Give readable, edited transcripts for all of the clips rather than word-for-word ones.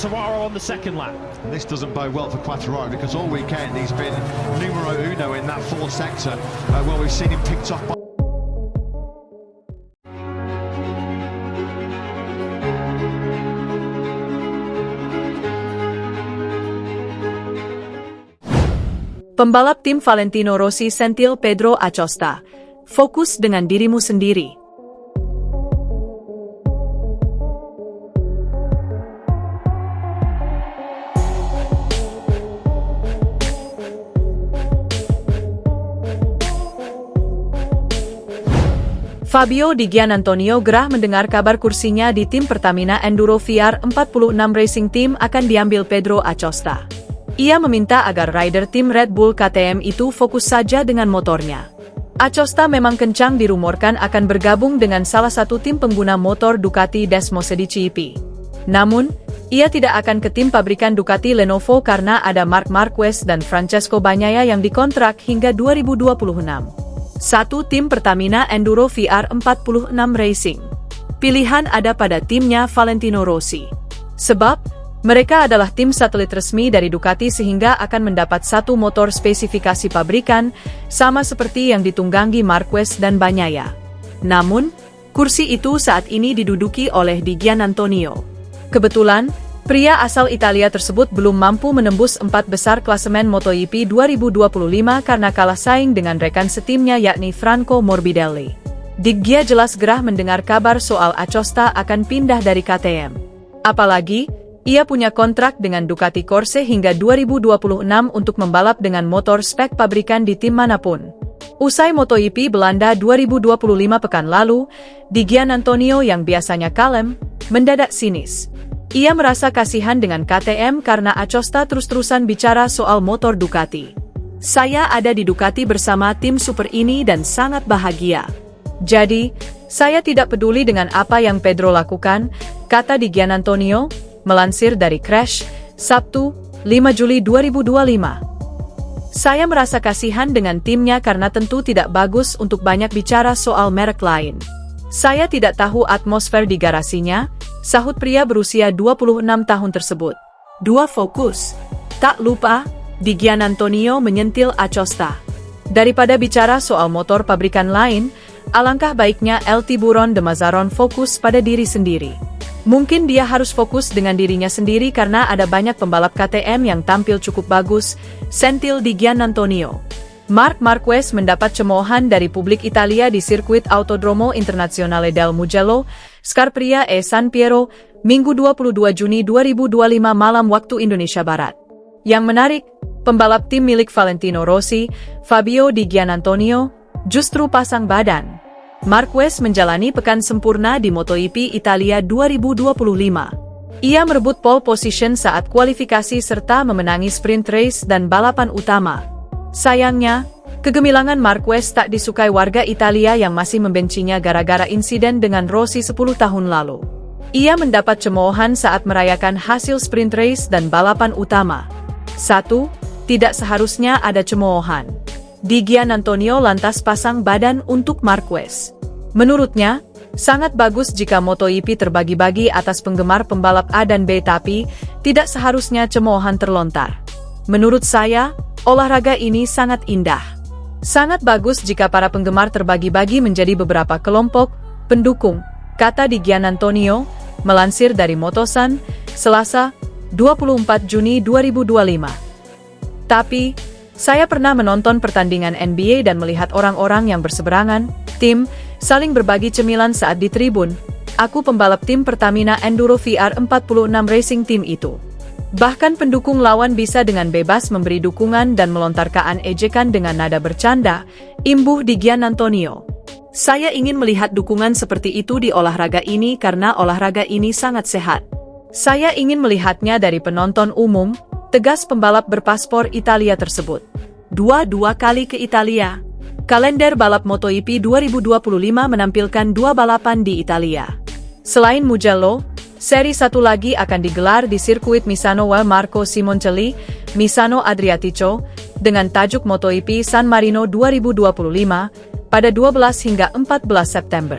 Quartararo on the second lap. And this doesn't bode well for Quartararo because all weekend he's been numero uno in that Ford sector. Well, we've seen him picked off by Pembalap tim Valentino Rossi sentil Pedro Acosta. Fokus dengan dirimu sendiri. Fabio Di Giannantonio gerah mendengar kabar kursinya di tim Pertamina Enduro VR46 Racing Team akan diambil Pedro Acosta. Ia meminta agar rider tim Red Bull KTM itu fokus saja dengan motornya. Acosta memang kencang dirumorkan akan bergabung dengan salah satu tim pengguna motor Ducati Desmosedici. Namun, ia tidak akan ke tim pabrikan Ducati Lenovo karena ada Marc Marquez dan Francesco Bagnaia yang dikontrak hingga 2026. Satu tim Pertamina Enduro VR46 Racing. Pilihan ada pada timnya Valentino Rossi. Sebab, mereka adalah tim satelit resmi dari Ducati sehingga akan mendapat satu motor spesifikasi pabrikan, sama seperti yang ditunggangi Marquez dan Bagnaia. Namun, kursi itu saat ini diduduki oleh Di Giannantonio. Kebetulan, pria asal Italia tersebut belum mampu menembus 4 besar klasemen MotoGP 2025 karena kalah saing dengan rekan setimnya yakni Franco Morbidelli. Di Gia jelas gerah mendengar kabar soal Acosta akan pindah dari KTM. Apalagi, ia punya kontrak dengan Ducati Corse hingga 2026 untuk membalap dengan motor spek pabrikan di tim manapun. Usai MotoGP Belanda 2025 pekan lalu, Di Giannantonio yang biasanya kalem, mendadak sinis. Ia merasa kasihan dengan KTM karena Acosta terus-terusan bicara soal motor Ducati. Saya ada di Ducati bersama tim super ini dan sangat bahagia. Jadi, saya tidak peduli dengan apa yang Pedro lakukan, kata Di Giannantonio, melansir dari Crash, Sabtu, 5 Juli 2025. Saya merasa kasihan dengan timnya karena tentu tidak bagus untuk banyak bicara soal merek lain. Saya tidak tahu atmosfer di garasinya, sahut pria berusia 26 tahun tersebut. Dua fokus. Tak lupa, Di Giannantonio menyentil Acosta. Daripada bicara soal motor pabrikan lain, alangkah baiknya El Tiburon de Mazarón fokus pada diri sendiri. Mungkin dia harus fokus dengan dirinya sendiri karena ada banyak pembalap KTM yang tampil cukup bagus, sentil Di Giannantonio. Marc Marquez mendapat cemoohan dari publik Italia di sirkuit Autodromo Internazionale del Mugello, Scarpia e San Piero, Minggu 22 Juni 2025 malam waktu Indonesia Barat. Yang menarik, pembalap tim milik Valentino Rossi, Fabio Di Giannantonio, justru pasang badan. Marquez menjalani pekan sempurna di MotoGP Italia 2025. Ia merebut pole position saat kualifikasi serta memenangi sprint race dan balapan utama. Sayangnya, kegemilangan Marquez tak disukai warga Italia yang masih membencinya gara-gara insiden dengan Rossi 10 tahun lalu. Ia mendapat cemoohan saat merayakan hasil sprint race dan balapan utama. 1. Tidak seharusnya ada cemoohan. Di Giannantonio lantas pasang badan untuk Marquez. Menurutnya, sangat bagus jika MotoGP terbagi-bagi atas penggemar pembalap A dan B tapi, tidak seharusnya cemoohan terlontar. Menurut saya, olahraga ini sangat indah. Sangat bagus jika para penggemar terbagi-bagi menjadi beberapa kelompok, pendukung, kata Di Giannantonio, melansir dari Motosan, Selasa, 24 Juni 2025. Tapi, saya pernah menonton pertandingan NBA dan melihat orang-orang yang berseberangan, tim, saling berbagi cemilan saat di tribun. Aku pembalap tim Pertamina Enduro VR46 Racing Team itu. Bahkan pendukung lawan bisa dengan bebas memberi dukungan dan melontarkan ejekan dengan nada bercanda, imbuh Di Giannantonio. Saya ingin melihat dukungan seperti itu di olahraga ini karena olahraga ini sangat sehat. Saya ingin melihatnya dari penonton umum, tegas pembalap berpaspor Italia tersebut. Dua kali ke Italia. Kalender balap MotoGP 2025 menampilkan 2 balapan di Italia. Selain Mugello, seri 1 lagi akan digelar di sirkuit Misano Marco Simoncelli, Misano Adriatico, dengan tajuk MotoGP San Marino 2025, pada 12 hingga 14 September.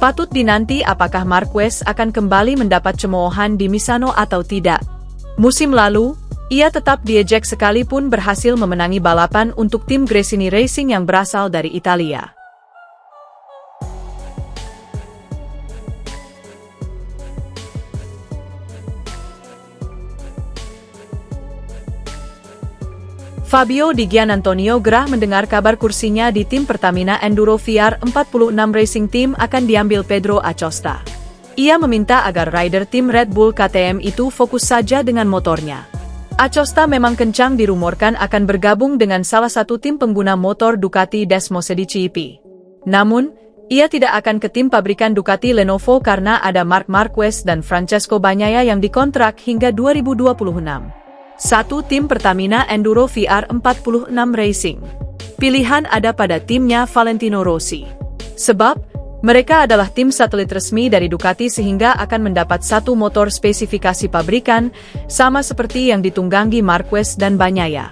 Patut dinanti apakah Marquez akan kembali mendapat cemoohan di Misano atau tidak. Musim lalu, ia tetap diejek sekalipun berhasil memenangi balapan untuk tim Gresini Racing yang berasal dari Italia. Fabio Di Giannantonio gerah mendengar kabar kursinya di tim Pertamina Enduro VR 46 Racing Team akan diambil Pedro Acosta. Ia meminta agar rider tim Red Bull KTM itu fokus saja dengan motornya. Acosta memang kencang dirumorkan akan bergabung dengan salah satu tim pengguna motor Ducati Desmosedici EP. Namun, ia tidak akan ke tim pabrikan Ducati Lenovo karena ada Marc Marquez dan Francesco Bagnaia yang dikontrak hingga 2026. Satu tim Pertamina Enduro VR 46 Racing. Pilihan ada pada timnya Valentino Rossi. Sebab, mereka adalah tim satelit resmi dari Ducati sehingga akan mendapat satu motor spesifikasi pabrikan, sama seperti yang ditunggangi Marquez dan Bagnaia.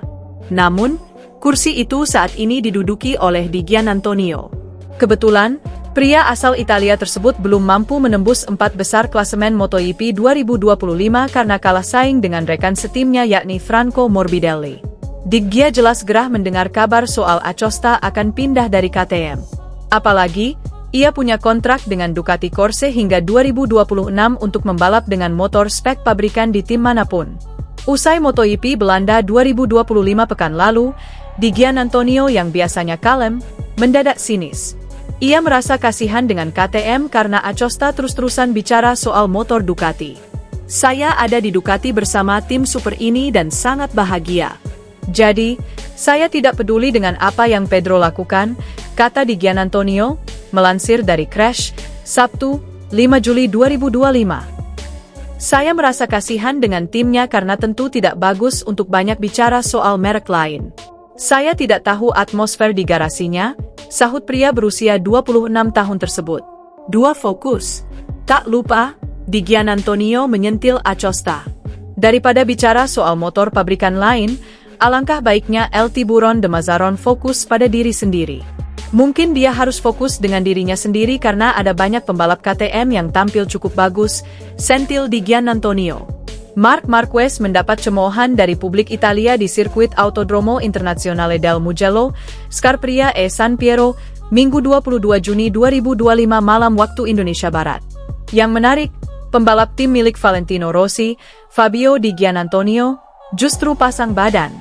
Namun, kursi itu saat ini diduduki oleh Di Giannantonio. Kebetulan, pria asal Italia tersebut belum mampu menembus 4 besar klasemen MotoGP 2025 karena kalah saing dengan rekan setimnya yakni Franco Morbidelli. Di Gia jelas gerah mendengar kabar soal Acosta akan pindah dari KTM. Apalagi, ia punya kontrak dengan Ducati Corse hingga 2026 untuk membalap dengan motor spek pabrikan di tim manapun. Usai MotoGP Belanda 2025 pekan lalu, Di Giannantonio yang biasanya kalem, mendadak sinis. Ia merasa kasihan dengan KTM karena Acosta terus-terusan bicara soal motor Ducati. Saya ada di Ducati bersama tim super ini dan sangat bahagia. Jadi, saya tidak peduli dengan apa yang Pedro lakukan, kata Di Giannantonio, melansir dari Crash, Sabtu, 5 Juli 2025. Saya merasa kasihan dengan timnya karena tentu tidak bagus untuk banyak bicara soal merek lain. Saya tidak tahu atmosfer di garasinya, sahut pria berusia 26 tahun tersebut. Dua fokus. Tak lupa, Di Giannantonio menyentil Acosta. Daripada bicara soal motor pabrikan lain, alangkah baiknya El Tiburon de Mazarón fokus pada diri sendiri. Mungkin dia harus fokus dengan dirinya sendiri karena ada banyak pembalap KTM yang tampil cukup bagus, sentil Di Giannantonio. Marc Marquez mendapat cemoohan dari publik Italia di sirkuit Autodromo Internazionale del Mugello, Scarpia e San Piero, Minggu 22 Juni 2025 malam waktu Indonesia Barat. Yang menarik, pembalap tim milik Valentino Rossi, Fabio Di Giannantonio, justru pasang badan.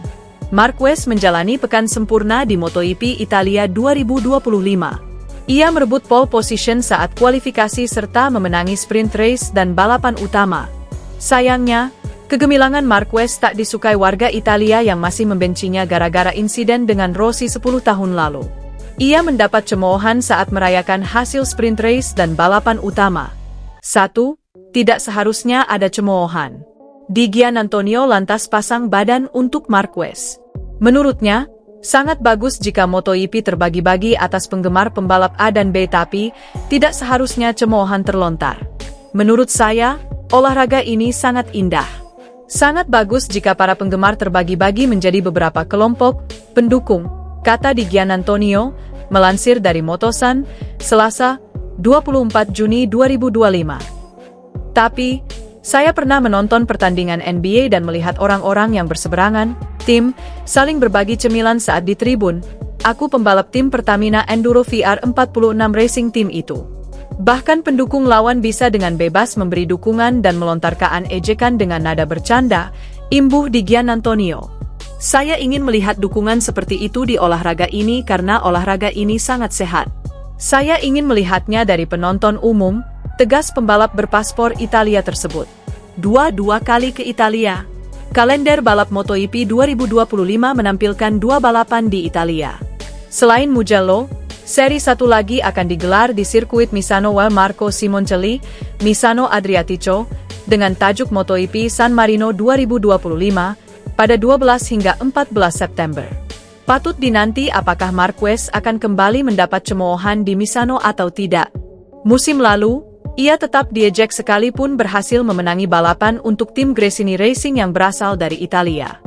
Marquez menjalani pekan sempurna di MotoGP Italia 2025. Ia merebut pole position saat kualifikasi serta memenangi sprint race dan balapan utama. Sayangnya, kegemilangan Marquez tak disukai warga Italia yang masih membencinya gara-gara insiden dengan Rossi 10 tahun lalu. Ia mendapat cemoohan saat merayakan hasil sprint race dan balapan utama. 1. Tidak seharusnya ada cemoohan. Di Giannantonio lantas pasang badan untuk Marquez. Menurutnya, sangat bagus jika MotoGP terbagi-bagi atas penggemar pembalap A dan B tapi tidak seharusnya cemoohan terlontar. Menurut saya, olahraga ini sangat indah. Sangat bagus jika para penggemar terbagi-bagi menjadi beberapa kelompok pendukung, kata Di Giannantonio, melansir dari Motosan, Selasa, 24 Juni 2025. Tapi, saya pernah menonton pertandingan NBA dan melihat orang-orang yang berseberangan, tim, saling berbagi cemilan saat di tribun. Aku pembalap tim Pertamina Enduro VR 46 Racing Team itu. Bahkan pendukung lawan bisa dengan bebas memberi dukungan dan melontarkan ejekan dengan nada bercanda, imbuh Di Giannantonio. Saya ingin melihat dukungan seperti itu di olahraga ini karena olahraga ini sangat sehat. Saya ingin melihatnya dari penonton umum, tegas pembalap berpaspor Italia tersebut. Dua kali ke Italia. Kalender balap MotoGP 2025 menampilkan 2 balapan di Italia. Selain Mugello, seri 1 lagi akan digelar di sirkuit Misano Wal Marco Simoncelli, Misano Adriatico, dengan tajuk MotoGP San Marino 2025, pada 12 hingga 14 September. Patut dinanti apakah Marquez akan kembali mendapat cemoohan di Misano atau tidak. Musim lalu, ia tetap diejek sekalipun berhasil memenangi balapan untuk tim Gresini Racing yang berasal dari Italia.